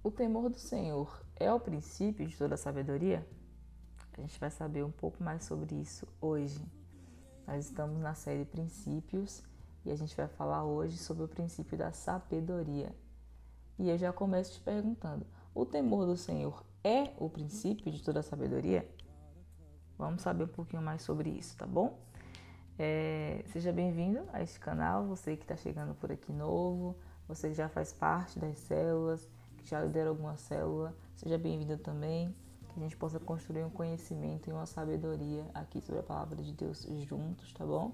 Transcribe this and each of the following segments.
O temor do Senhor é o princípio de toda a sabedoria? A gente vai saber um pouco mais sobre isso hoje. Nós estamos na série Princípios e a gente vai falar hoje sobre o princípio da sabedoria. E eu já começo te perguntando: o temor do Senhor é o princípio de toda a sabedoria? Vamos saber um pouquinho mais sobre isso, tá bom? Seja bem-vindo a este canal, você que está chegando por aqui novo, você que já faz parte das células, que já lidera alguma célula, seja bem-vindo também, que a gente possa construir um conhecimento e uma sabedoria aqui sobre a palavra de Deus juntos, tá bom?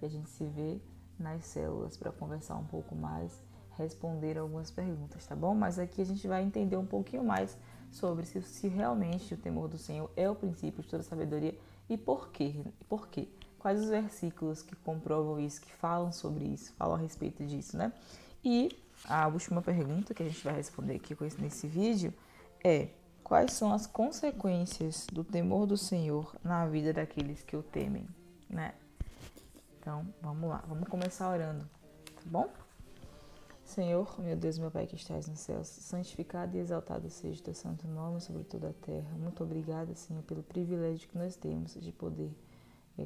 E a gente se vê nas células para conversar um pouco mais, responder algumas perguntas, tá bom? Mas aqui a gente vai entender um pouquinho mais sobre se realmente o temor do Senhor é o princípio de toda sabedoria e por quê? Por quê? Quais os versículos que comprovam isso, que falam sobre isso, falam a respeito disso, né? E a última pergunta que a gente vai responder aqui nesse vídeo é: quais são as consequências do temor do Senhor na vida daqueles que o temem, né? Então, vamos lá, vamos começar orando, tá bom? Senhor, meu Deus, meu Pai que estás nos céus, santificado e exaltado seja o teu santo nome sobre toda a terra. Muito obrigada, Senhor, pelo privilégio que nós temos de poder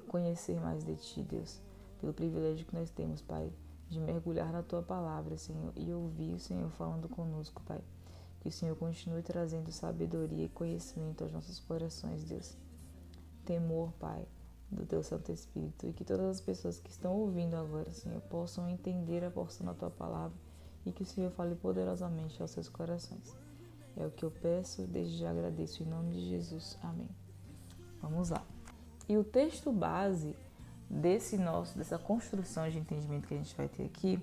conhecer mais de Ti, Deus. Pelo privilégio que nós temos, Pai, de mergulhar na Tua palavra, Senhor, e ouvir o Senhor falando conosco, Pai. Que o Senhor continue trazendo sabedoria e conhecimento aos nossos corações, Deus. Temor, Pai, do Teu Santo Espírito, e que todas as pessoas que estão ouvindo agora, Senhor, possam entender a porção da Tua palavra e que o Senhor fale poderosamente aos seus corações. É o que eu peço, desde já agradeço em nome de Jesus. Amém. Vamos lá. E o texto base dessa construção de entendimento que a gente vai ter aqui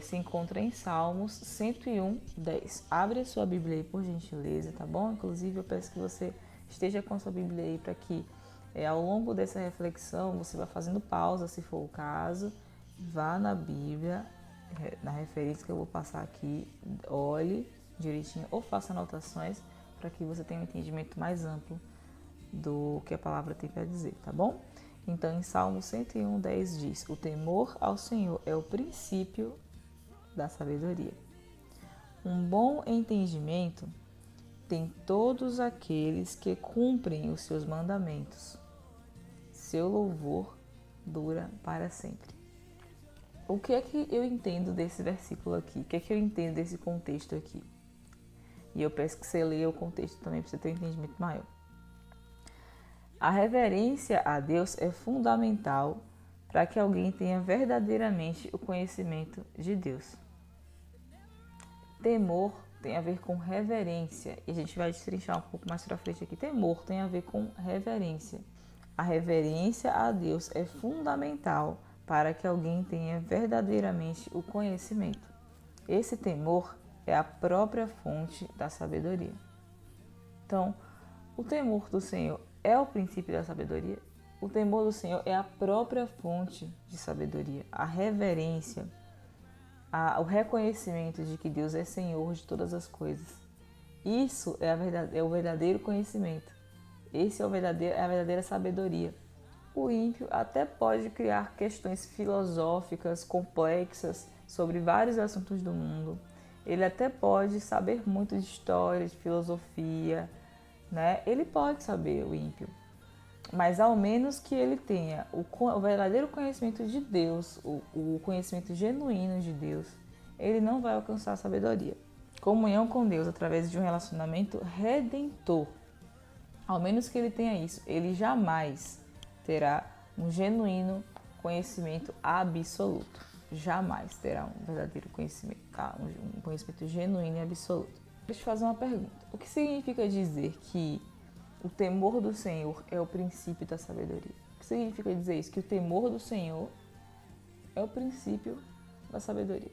se encontra em Salmos 101, 10. Abre a sua Bíblia aí, por gentileza, tá bom? Inclusive, eu peço que você esteja com a sua Bíblia aí para que ao longo dessa reflexão você vá fazendo pausa, se for o caso, vá na Bíblia, na referência que eu vou passar aqui, olhe direitinho ou faça anotações para que você tenha um entendimento mais amplo do que a palavra tem para dizer, tá bom? Então, em Salmo 101, 10 diz: o temor ao Senhor é o princípio da sabedoria. Um bom entendimento tem todos aqueles que cumprem os seus mandamentos. Seu louvor dura para sempre. O que é que eu entendo desse versículo aqui? O que é que eu entendo desse contexto aqui? E eu peço que você leia o contexto também para você ter um entendimento maior. A reverência a Deus é fundamental para que alguém tenha verdadeiramente o conhecimento de Deus. Temor tem a ver com reverência, e a gente vai destrinchar um pouco mais para frente aqui. Temor tem a ver com reverência. A reverência a Deus é fundamental para que alguém tenha verdadeiramente o conhecimento. Esse temor é a própria fonte da sabedoria. Então, o temor do Senhor é o princípio da sabedoria. O temor do Senhor é a própria fonte de sabedoria. A reverência, o reconhecimento de que Deus é Senhor de todas as coisas. Isso é o verdadeiro conhecimento. Esse é a verdadeira sabedoria. O ímpio até pode criar questões filosóficas complexas sobre vários assuntos do mundo. Ele até pode saber muito de história, de filosofia, né? Ele pode saber, o ímpio, mas ao menos que ele tenha o verdadeiro conhecimento de Deus, o conhecimento genuíno de Deus, ele não vai alcançar a sabedoria. Comunhão com Deus através de um relacionamento redentor. Ao menos que ele tenha isso, ele jamais terá um genuíno conhecimento absoluto. Jamais terá um verdadeiro conhecimento, tá? Um conhecimento genuíno e absoluto. Deixa eu te fazer uma pergunta. O que significa dizer que o temor do Senhor é o princípio da sabedoria? O que significa dizer isso? Que o temor do Senhor é o princípio da sabedoria.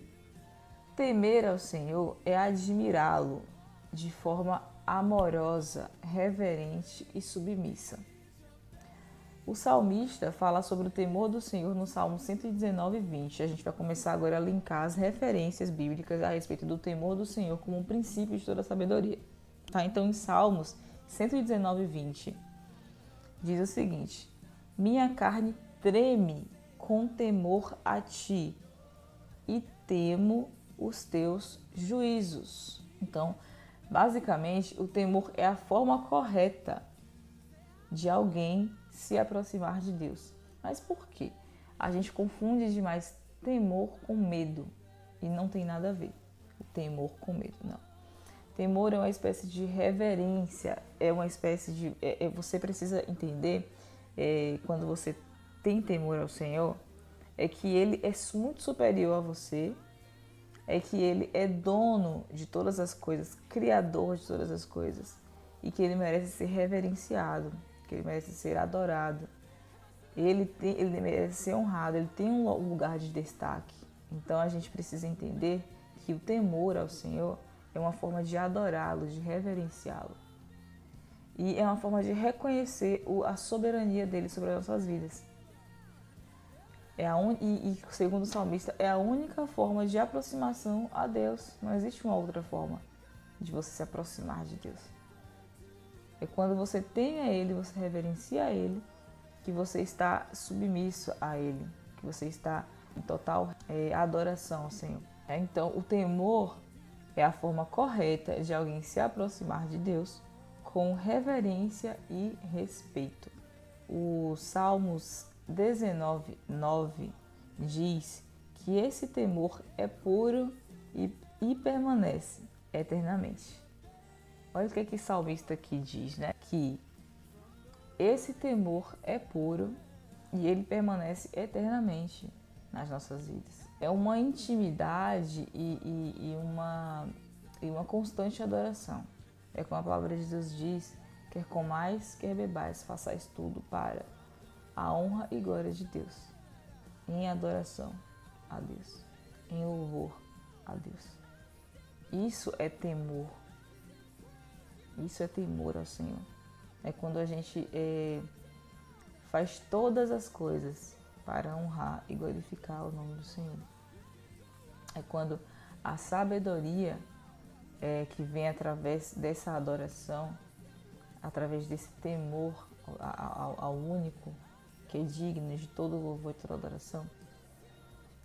Temer ao Senhor é admirá-lo de forma amorosa, reverente e submissa. O salmista fala sobre o temor do Senhor no Salmo 119, 20. A gente vai começar agora a linkar as referências bíblicas a respeito do temor do Senhor como um princípio de toda a sabedoria. Tá? Então, em Salmos 119, 20, diz o seguinte: minha carne treme com temor a ti e temo os teus juízos. Então, basicamente, o temor é a forma correta de alguém se aproximar de Deus. Mas por quê? A gente confunde demais temor com medo e não tem nada a ver. O temor com medo, não. Temor é uma espécie de reverência, é uma espécie de... você precisa entender, quando você tem temor ao Senhor, é que Ele é muito superior a você, é que Ele é dono de todas as coisas, criador de todas as coisas, e que Ele merece ser reverenciado, que Ele merece ser adorado. Ele merece ser honrado, Ele tem um lugar de destaque. Então a gente precisa entender que o temor ao Senhor é uma forma de adorá-lo, de reverenciá-lo. E é uma forma de reconhecer a soberania dele sobre as nossas vidas. E segundo o salmista, é a única forma de aproximação a Deus. Não existe uma outra forma de você se aproximar de Deus. É quando você teme a Ele, você reverencia a Ele, que você está submisso a Ele, que você está em total adoração ao Senhor. Então, o temor é a forma correta de alguém se aproximar de Deus com reverência e respeito. O Salmos 19:9 diz que esse temor é puro e permanece eternamente. Olha o que o salmista aqui diz, né? Que esse temor é puro e ele permanece eternamente nas nossas vidas. É uma intimidade e uma constante adoração. É como a palavra de Deus diz: quer comais, quer bebais, façais tudo para a honra e glória de Deus, em adoração a Deus, em louvor a Deus. Isso é temor. Isso é temor ao Senhor. É quando a gente faz todas as coisas para honrar e glorificar o nome do Senhor. É quando a sabedoria que vem através dessa adoração, através desse temor ao único que é digno de todo louvor e toda adoração,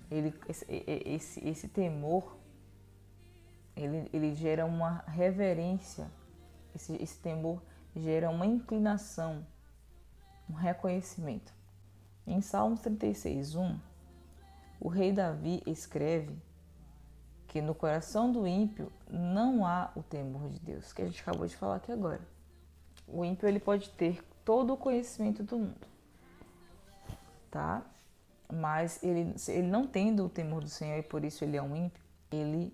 esse temor, ele gera uma reverência, esse temor gera uma inclinação, um reconhecimento. Em Salmos 36:1, o rei Davi escreve que no coração do ímpio não há o temor de Deus, que a gente acabou de falar aqui agora. O ímpio ele pode ter todo o conhecimento do mundo, tá? Mas ele não tendo o temor do Senhor e por isso ele é um ímpio, ele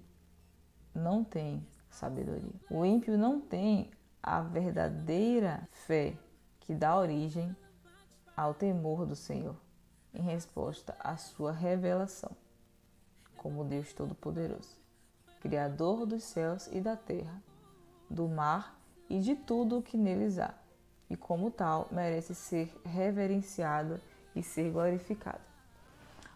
não tem sabedoria. O ímpio não tem a verdadeira fé que dá origem ao temor do Senhor, em resposta à sua revelação como Deus Todo-Poderoso, Criador dos céus e da terra, do mar e de tudo o que neles há, e como tal merece ser reverenciado e ser glorificado.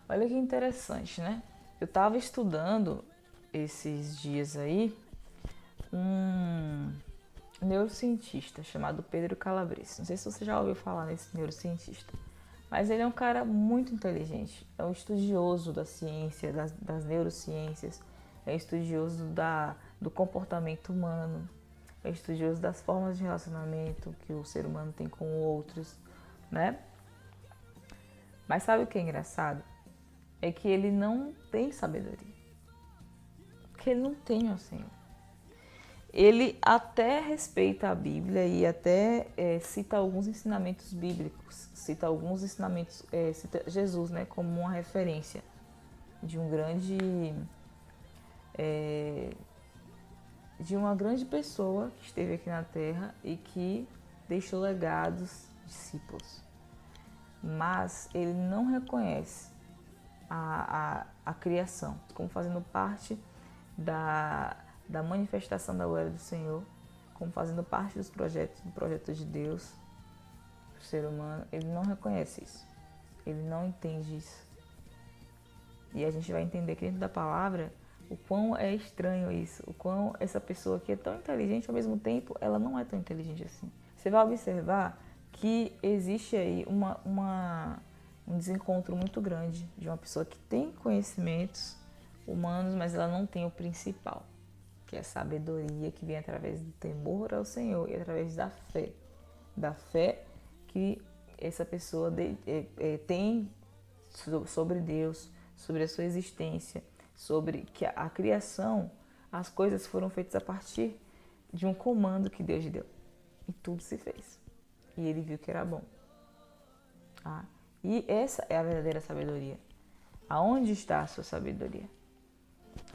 Olha que interessante, né? Eu estava estudando esses dias aí um neurocientista chamado Pedro Calabres. Não sei se você já ouviu falar nesse neurocientista, mas ele é um cara muito inteligente, é um estudioso da ciência, das neurociências, é estudioso do comportamento humano, é estudioso das formas de relacionamento que o ser humano tem com outros, né? Mas sabe o que é engraçado? É que ele não tem sabedoria, porque ele não tem o Senhor. Ele até respeita a Bíblia e até cita alguns ensinamentos bíblicos, cita alguns ensinamentos, cita Jesus, né, como uma referência de uma grande pessoa que esteve aqui na Terra e que deixou legados, discípulos. Mas ele não reconhece a criação como fazendo parte da manifestação da glória do Senhor, como fazendo parte do projeto de Deus para o ser humano. Ele não reconhece isso, ele não entende isso. E a gente vai entender que dentro da palavra o quão é estranho isso, o quão essa pessoa que é tão inteligente, ao mesmo tempo ela não é tão inteligente assim. Você vai observar que existe aí um desencontro muito grande de uma pessoa que tem conhecimentos humanos, mas ela não tem o principal, que é sabedoria que vem através do temor ao Senhor e através da fé que essa pessoa tem sobre Deus, sobre a sua existência, sobre que a criação, as coisas foram feitas a partir de um comando que Deus deu. E tudo se fez. E ele viu que era bom. Tá? E essa é a verdadeira sabedoria. Aonde está a sua sabedoria?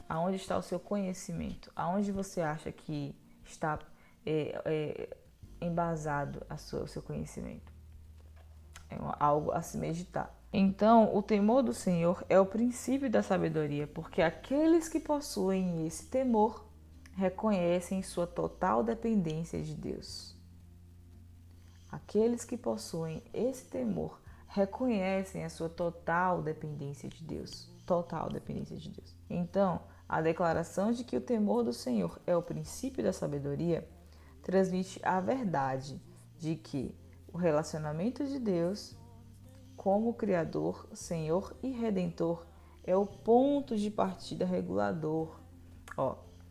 Aonde está o seu conhecimento? Aonde você acha que está embasado o seu conhecimento? É algo a se meditar. Então, o temor do Senhor é o princípio da sabedoria, porque aqueles que possuem esse temor reconhecem sua total dependência de Deus. Aqueles que possuem esse temor reconhecem a sua total dependência de Deus. Total dependência de Deus. Então, a declaração de que o temor do Senhor é o princípio da sabedoria transmite a verdade de que o relacionamento de Deus como Criador, Senhor e Redentor é o ponto de partida regulador.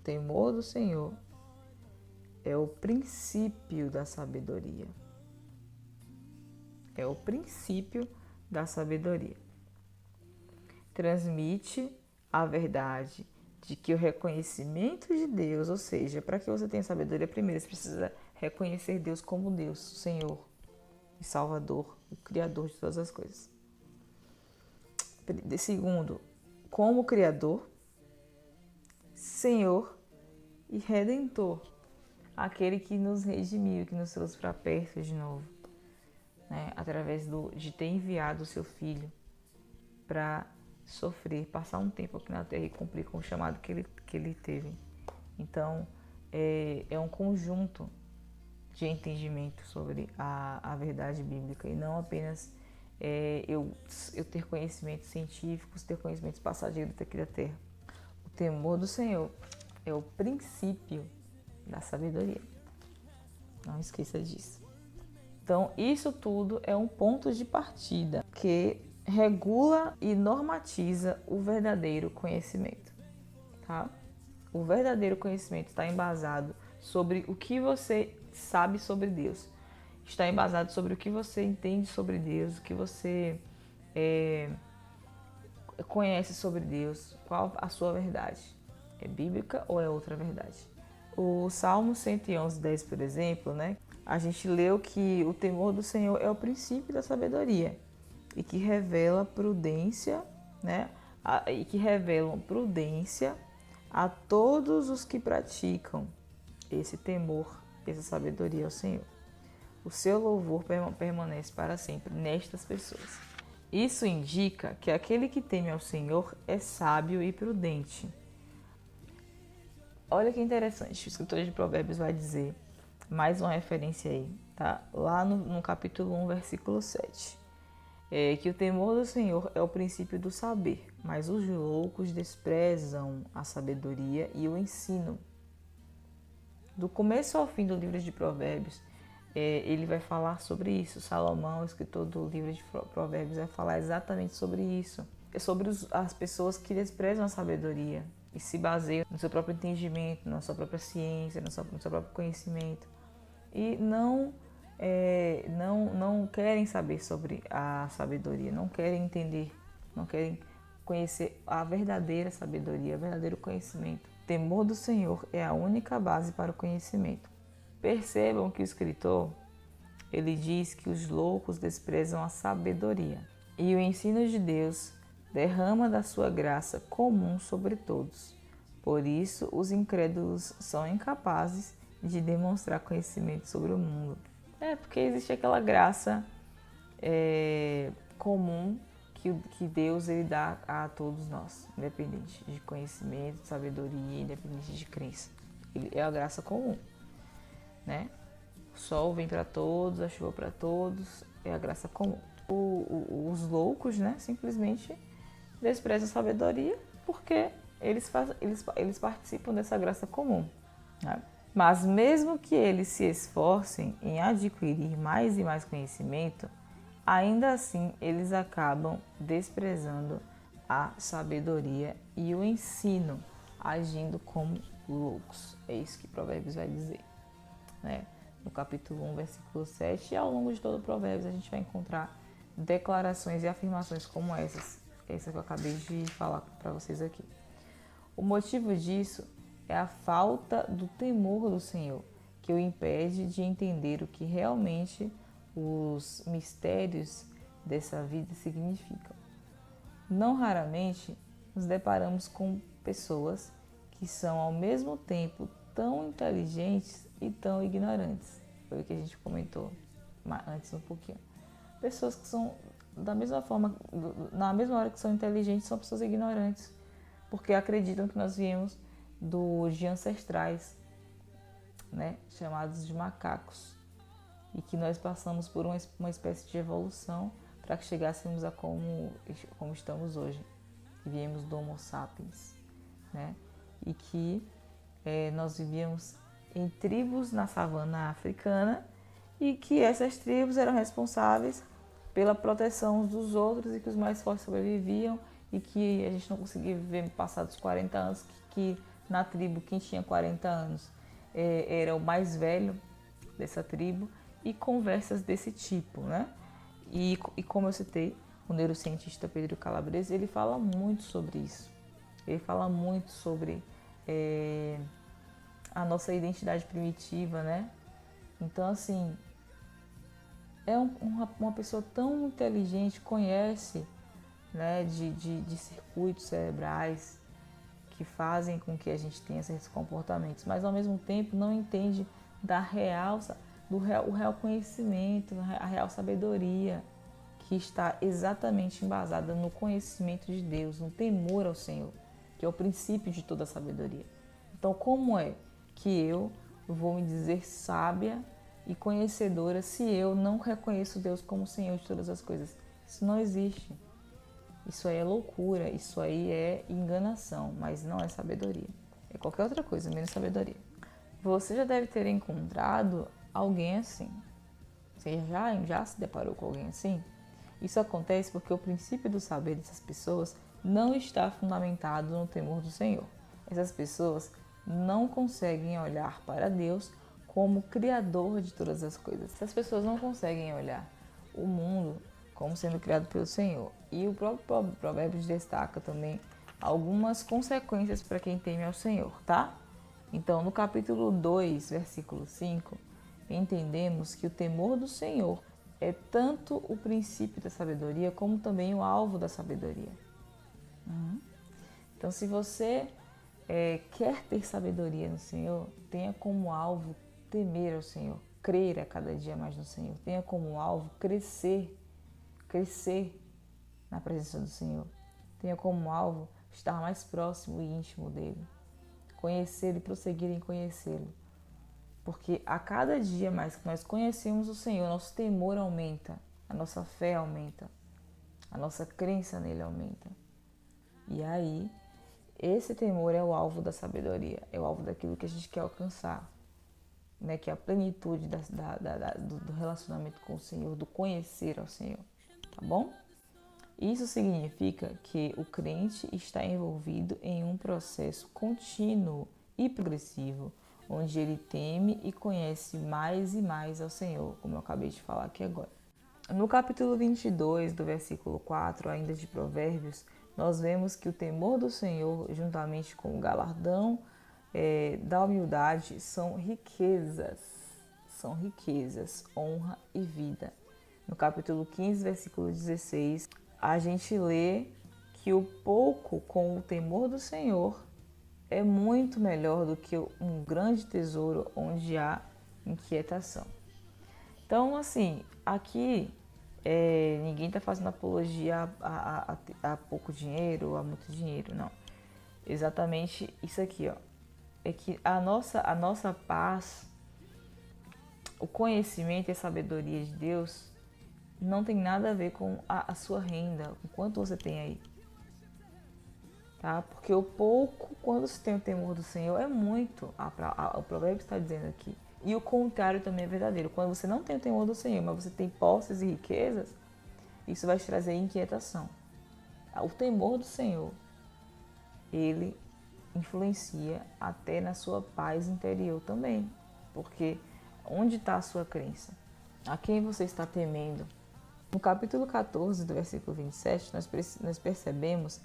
Temor do Senhor é o princípio da sabedoria. É o princípio da sabedoria. Transmite a verdade de que o reconhecimento de Deus, ou seja, para que você tenha sabedoria, primeiro você precisa reconhecer Deus como Deus, Senhor e Salvador, o Criador de todas as coisas. Segundo, como Criador, Senhor e Redentor, aquele que nos redimiu, que nos trouxe para perto de novo, né? Através de ter enviado o seu Filho para sofrer, passar um tempo aqui na Terra e cumprir com o chamado que ele teve. Então, é um conjunto de entendimento sobre a verdade bíblica e não apenas eu ter conhecimentos científicos, ter conhecimentos passageiros aqui da Terra. O temor do Senhor é o princípio da sabedoria. Não esqueça disso. Então, isso tudo é um ponto de partida que regula e normatiza o verdadeiro conhecimento, tá? O verdadeiro conhecimento está embasado sobre o que você sabe sobre Deus. Está embasado sobre o que você entende sobre Deus, o que você conhece sobre Deus, qual a sua verdade. É bíblica ou é outra verdade? O Salmo 111:10, por exemplo, né? A gente leu que o temor do Senhor é o princípio da sabedoria e que revela prudência, né? E que revelam prudência a todos os que praticam esse temor, essa sabedoria ao Senhor. O seu louvor permanece para sempre nestas pessoas. Isso indica que aquele que teme ao Senhor é sábio e prudente. Olha que interessante, o escritor de Provérbios vai dizer, mais uma referência aí, tá? Lá no capítulo 1, versículo 7. Que o temor do Senhor é o princípio do saber, mas os loucos desprezam a sabedoria e o ensino. Do começo ao fim do livro de Provérbios, ele vai falar sobre isso. Salomão, o escritor do livro de Provérbios, vai falar exatamente sobre isso. É sobre as pessoas que desprezam a sabedoria e se baseiam no seu próprio entendimento, na sua própria ciência, no seu próprio conhecimento. E não querem saber sobre a sabedoria, não querem entender, não querem conhecer a verdadeira sabedoria, o verdadeiro conhecimento. O temor do Senhor é a única base para o conhecimento. Percebam que o escritor, ele diz que os loucos desprezam a sabedoria e o ensino de Deus derrama da sua graça comum sobre todos. Por isso, os incrédulos são incapazes de demonstrar conhecimento sobre o mundo. Porque existe aquela graça comum que Deus ele dá a todos nós, independente de conhecimento, de sabedoria, independente de crença. É a graça comum, né? O sol vem para todos, a chuva para todos, é a graça comum. Os loucos, né, simplesmente desprezam a sabedoria porque eles participam dessa graça comum, né? Mas mesmo que eles se esforcem em adquirir mais e mais conhecimento, ainda assim eles acabam desprezando a sabedoria e o ensino, agindo como loucos. É isso que Provérbios vai dizer, né? No capítulo 1, versículo 7, e ao longo de todo o Provérbios a gente vai encontrar declarações e afirmações como essa que eu acabei de falar para vocês aqui. O motivo disso é a falta do temor do Senhor, que o impede de entender o que realmente os mistérios dessa vida significam. Não raramente nos deparamos com pessoas que são ao mesmo tempo tão inteligentes e tão ignorantes. Foi o que a gente comentou antes um pouquinho. Pessoas que são da mesma forma, na mesma hora que são inteligentes, são pessoas ignorantes, porque acreditam que nós viemos de ancestrais, né, chamados de macacos, e que nós passamos por uma espécie de evolução para que chegássemos a como estamos hoje, que viemos do Homo sapiens, né, e que nós vivíamos em tribos na savana africana e que essas tribos eram responsáveis pela proteção uns dos outros e que os mais fortes sobreviviam e que a gente não conseguia viver passados 40 anos, que na tribo quem tinha 40 anos era o mais velho dessa tribo, e conversas desse tipo, né? E como eu citei, o neurocientista Pedro Calabrese, ele fala muito sobre isso. Ele fala muito sobre a nossa identidade primitiva, né? Então, assim, uma pessoa tão inteligente, conhece, né, de circuitos cerebrais que fazem com que a gente tenha esses comportamentos, mas ao mesmo tempo não entende o real conhecimento, a real sabedoria que está exatamente embasada no conhecimento de Deus, no temor ao Senhor, que é o princípio de toda a sabedoria. Então, como é que eu vou me dizer sábia e conhecedora se eu não reconheço Deus como Senhor de todas as coisas? Isso não existe. Isso aí é loucura, isso aí é enganação, mas não é sabedoria. É qualquer outra coisa, menos sabedoria. Você já deve ter encontrado alguém assim. Você já se deparou com alguém assim? Isso acontece porque o princípio do saber dessas pessoas não está fundamentado no temor do Senhor. Essas pessoas não conseguem olhar para Deus como Criador de todas as coisas. Essas pessoas não conseguem olhar o mundo como sendo criado pelo Senhor. E o próprio Provérbios destaca também algumas consequências para quem teme ao Senhor, tá? Então, no capítulo 2, versículo 5, entendemos que o temor do Senhor é tanto o princípio da sabedoria como também o alvo da sabedoria. Então, se você quer ter sabedoria no Senhor, tenha como alvo temer ao Senhor, crer a cada dia mais no Senhor. Tenha como alvo crescer na presença do Senhor. Tenha como alvo estar mais próximo e íntimo dele. Conhecê-lo e prosseguir em conhecê-lo. Porque a cada dia mais que nós conhecemos o Senhor, nosso temor aumenta, a nossa fé aumenta, a nossa crença nele aumenta. E aí, esse temor é o alvo da sabedoria, é o alvo daquilo que a gente quer alcançar, né? Que é a plenitude do relacionamento com o Senhor, do conhecer ao Senhor, tá bom? Isso significa que o crente está envolvido em um processo contínuo e progressivo, onde ele teme e conhece mais e mais ao Senhor, como eu acabei de falar aqui agora. No capítulo 22, do versículo 4, ainda de Provérbios, nós vemos que o temor do Senhor, juntamente com o galardão da humildade, são riquezas, honra e vida. No capítulo 15, versículo 16, a gente lê que o pouco com o temor do Senhor é muito melhor do que um grande tesouro onde há inquietação. Então, assim, aqui ninguém está fazendo apologia a pouco dinheiro ou a muito dinheiro, não. Exatamente isso aqui, ó. É que a nossa paz, o conhecimento e a sabedoria de Deus não tem nada a ver com a sua renda, com quanto você tem aí. Tá? Porque o pouco, quando você tem o temor do Senhor, é muito. O provérbio está dizendo aqui. E o contrário também é verdadeiro. Quando você não tem o temor do Senhor, mas você tem posses e riquezas, isso vai te trazer inquietação. O temor do Senhor, ele influencia até na sua paz interior também. Porque onde está a sua crença? A quem você está temendo? No capítulo 14, do versículo 27, nós percebemos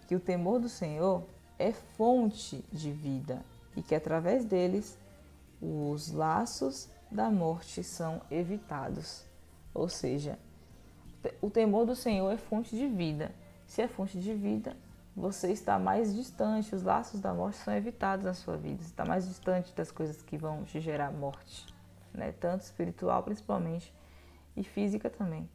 que o temor do Senhor é fonte de vida e que através deles os laços da morte são evitados. Ou seja, o temor do Senhor é fonte de vida. Se é fonte de vida, você está mais distante, os laços da morte são evitados na sua vida. Você está mais distante das coisas que vão te gerar morte, né? Tanto espiritual, principalmente, e física também,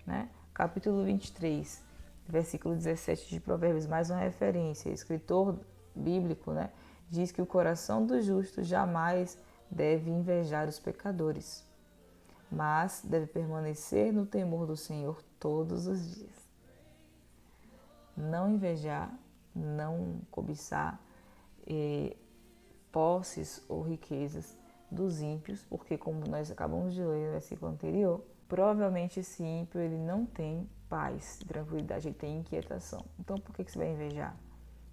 né? Capítulo 23, versículo 17 de Provérbios, mais uma referência. O escritor bíblico, né, diz que o coração do justo jamais deve invejar os pecadores, mas deve permanecer no temor do Senhor todos os dias. Não invejar, não cobiçar posses ou riquezas dos ímpios, porque como nós acabamos de ler no versículo anterior, provavelmente esse ímpio ele não tem paz, tranquilidade, ele tem inquietação. Então por que você vai invejar?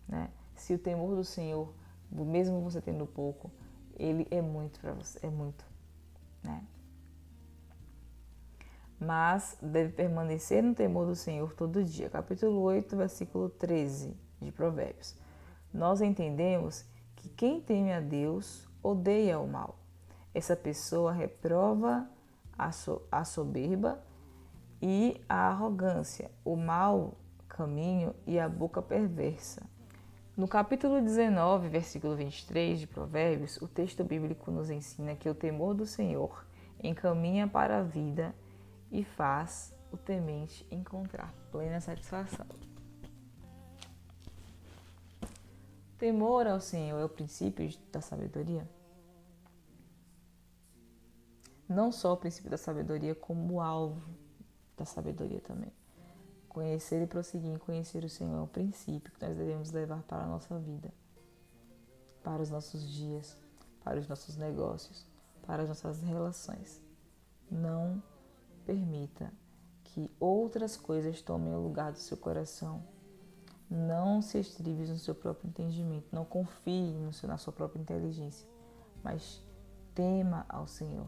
Né? Se o temor do Senhor, mesmo você tendo pouco, ele é muito para você, é muito, né? Mas deve permanecer no temor do Senhor todo dia. Capítulo 8, versículo 13 de Provérbios. Nós entendemos que quem teme a Deus odeia o mal. Essa pessoa reprova a soberba e a arrogância, o mau caminho e a boca perversa. No capítulo 19, versículo 23 de Provérbios, o texto bíblico nos ensina que o temor do Senhor encaminha para a vida e faz o temente encontrar plena satisfação. Temor ao Senhor é o princípio da sabedoria? Não só o princípio da sabedoria, como o alvo da sabedoria também. Conhecer e prosseguir em conhecer o Senhor é um princípio que nós devemos levar para a nossa vida, para os nossos dias, para os nossos negócios, para as nossas relações. Não permita que outras coisas tomem o lugar do seu coração. Não se estribe no seu próprio entendimento. Não confie na sua própria inteligência. Mas tema ao Senhor.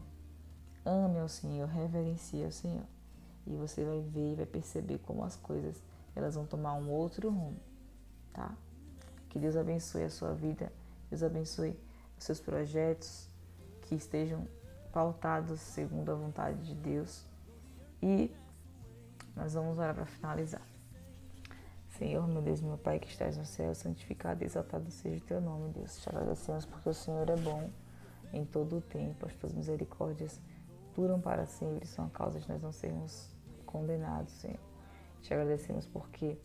Ame ao Senhor. Reverencie ao Senhor. E você vai ver e vai perceber como as coisas elas vão tomar um outro rumo. Tá? Que Deus abençoe a sua vida. Deus abençoe os seus projetos. Que estejam pautados segundo a vontade de Deus. E nós vamos orar para finalizar. Senhor, meu Deus, meu Pai que estás no céu, santificado e exaltado seja o teu nome, Deus. Te agradecemos porque o Senhor é bom em todo o tempo. As tuas misericórdias duram para sempre, são a causa de nós não sermos condenados, Senhor. Te agradecemos porque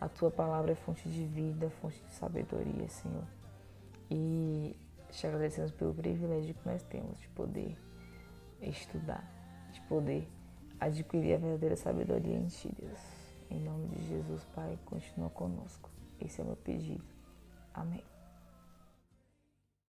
a tua palavra é fonte de vida, fonte de sabedoria, Senhor. E te agradecemos pelo privilégio que nós temos de poder estudar, de poder adquirir a verdadeira sabedoria em Ti, Deus. Em nome de Jesus, Pai, continua conosco. Esse é o meu pedido. Amém.